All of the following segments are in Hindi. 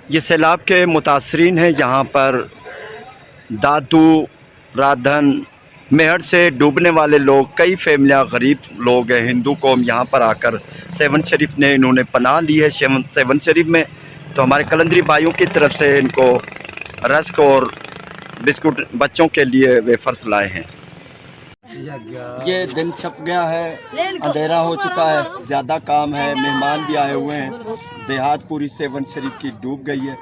ये सैलाब के मुतासरीन हैं। यहाँ पर दादू, राधन, मेहर से डूबने वाले लोग, कई फैमिलियाँ, गरीब लोग हैं, हिंदू कौम यहाँ पर आकर सेवन शरीफ ने इन्होंने पनाह ली है। सेवन शरीफ में तो हमारे कलंदरी भाइयों की तरफ से इनको रस्क और बिस्कुट बच्चों के लिए वेफर्स लाए हैं। ये दिन छप गया है, अंधेरा हो चुका है, ज़्यादा काम है, मेहमान भी आए हुए हैं। देहात पूरी सेवन शरीफ की डूब गई है।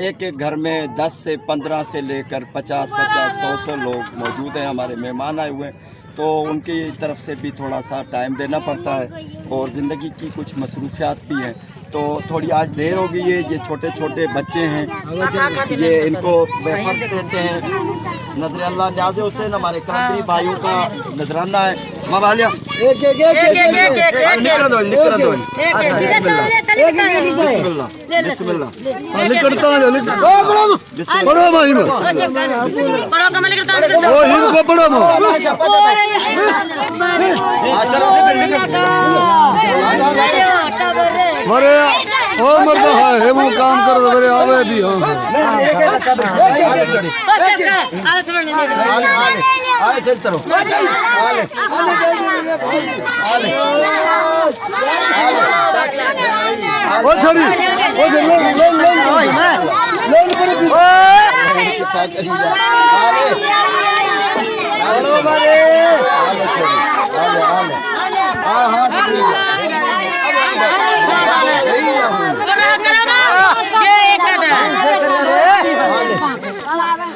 एक एक घर में 10 से 15 से लेकर 50-50, 100 लोग मौजूद हैं। हमारे मेहमान आए हुए हैं, तो उनकी तरफ से भी थोड़ा सा टाइम देना पड़ता है और ज़िंदगी की कुछ मसरूफियात भी हैं। तो थोड़ी आज देर हो गई है। ये छोटे छोटे बच्चे हैं, ये इनको वेफर्स देते हैं। नजर अल्लाह न्याज़े हुसैन हमारे कलंदरी भाइयों का नजराना है। मवालिया ओ मर्दा है वो काम कर मेरे आवे भी हां आले चल तरो आले ओ छड़ी ओ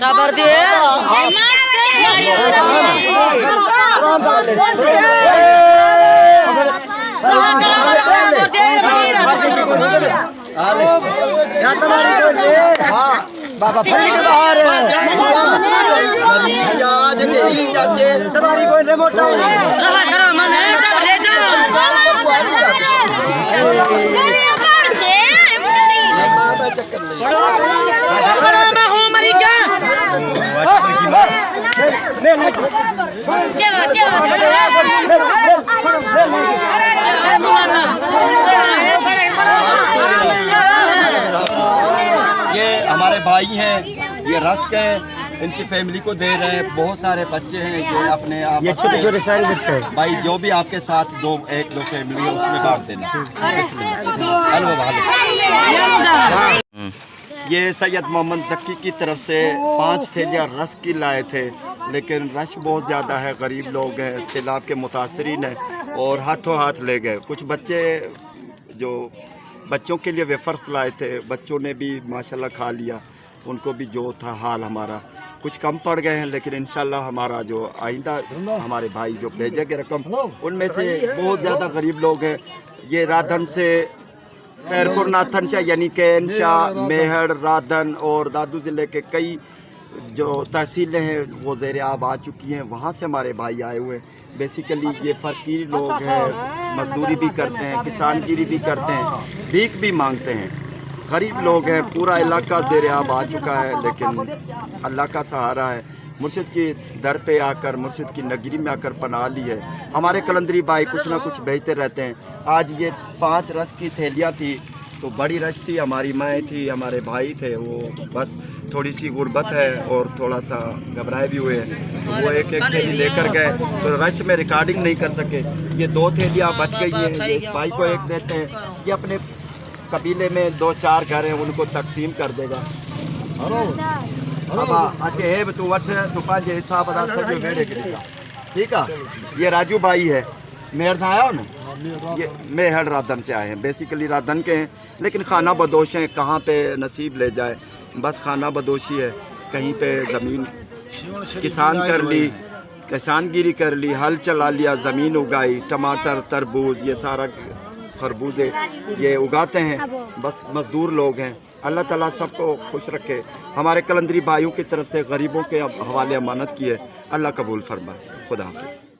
खबर दिए बाबा फरीद बाहर आज नहीं जाते तुम्हारी कोई रिमोट करो मन ले ये हमारे भाई हैं, ये रस्क हैं, इनकी फैमिली को दे रहे हैं। बहुत सारे बच्चे हैं, ये अपने आप छोटे सारे बच्चे हैं। भाई जो भी आपके साथ एक दो फैमिली है उसमें बांट देना। ये सैयद मोहम्मद जक्की की तरफ से 5 थैलियाँ रस्क की लाए थे, लेकिन रश बहुत ज़्यादा है, गरीब लोग हैं, सैलाब के मुतासरीन हैं और हाथों हाथ ले गए। कुछ बच्चे जो बच्चों के लिए वेफर्स लाए थे, बच्चों ने भी माशाल्लाह खा लिया। उनको भी जो था हाल हमारा, कुछ कम पड़ गए हैं, लेकिन इंशाल्लाह हमारा जो आइंदा हमारे भाई जो भेजेंगे रकम, उनमें से बहुत ज़्यादा गरीब लोग हैं। ये राधन से खैरपुर नाथन शाह यानी कैन शाह, मेहर, राधन और दादू ज़िले के कई जो तहसीलें हैं वो ज़ेर आब आ चुकी हैं। वहाँ से हमारे भाई आए हुए हैं। बेसिकली ये फ़कीर लोग हैं, मजदूरी भी करते हैं, किसानगिरी भी करते हैं, भीख भी मांगते हैं, गरीब लोग हैं। पूरा इलाका ज़ेर आब आ चुका है, लेकिन अल्लाह का सहारा है। मुर्शिद की दर पे आकर, मुर्शिद की नगरी में आकर पनाह ली है। हमारे कलंदरी भाई कुछ ना कुछ भेजते रहते हैं। आज ये 5 रस की थैलियाँ थी, तो बड़ी रश थी, हमारी माएँ थी, हमारे भाई थे, वो बस थोड़ी सी गुर्बत है और थोड़ा सा घबराए भी हुए हैं, तो वो एक एक थैली लेकर गए, तो रश में रिकॉर्डिंग नहीं कर सके। ये 2 थैलियाँ बच गई हैं, ये इस भाई को एक देते हैं, ये अपने कबीले में 2-4 घर हैं उनको तकसीम कर देगा। अच्छा है तू वट तू पाँच हिसाब ठीक है। ये राजू भाई है, मेहर से आया हो ना, ये मेहर राधन से आए हैं। बेसिकली राधन के हैं, लेकिन खाना बदोश हैं, कहाँ पे नसीब ले जाए, बस खाना बदोशी है। कहीं पे ज़मीन किसान कर ली, किसानगिरी कर ली, हल चला लिया, ज़मीन उगाई, टमाटर, तरबूज, ये सारा खरबूजे ये उगाते हैं। बस मज़दूर लोग हैं। अल्लाह ताला सबको खुश रखे। हमारे कलंदरी भाइयों की तरफ से गरीबों के हवाले अमानत की है, अल्लाह कबूल फरमाए। खुदा हाफ़िज़।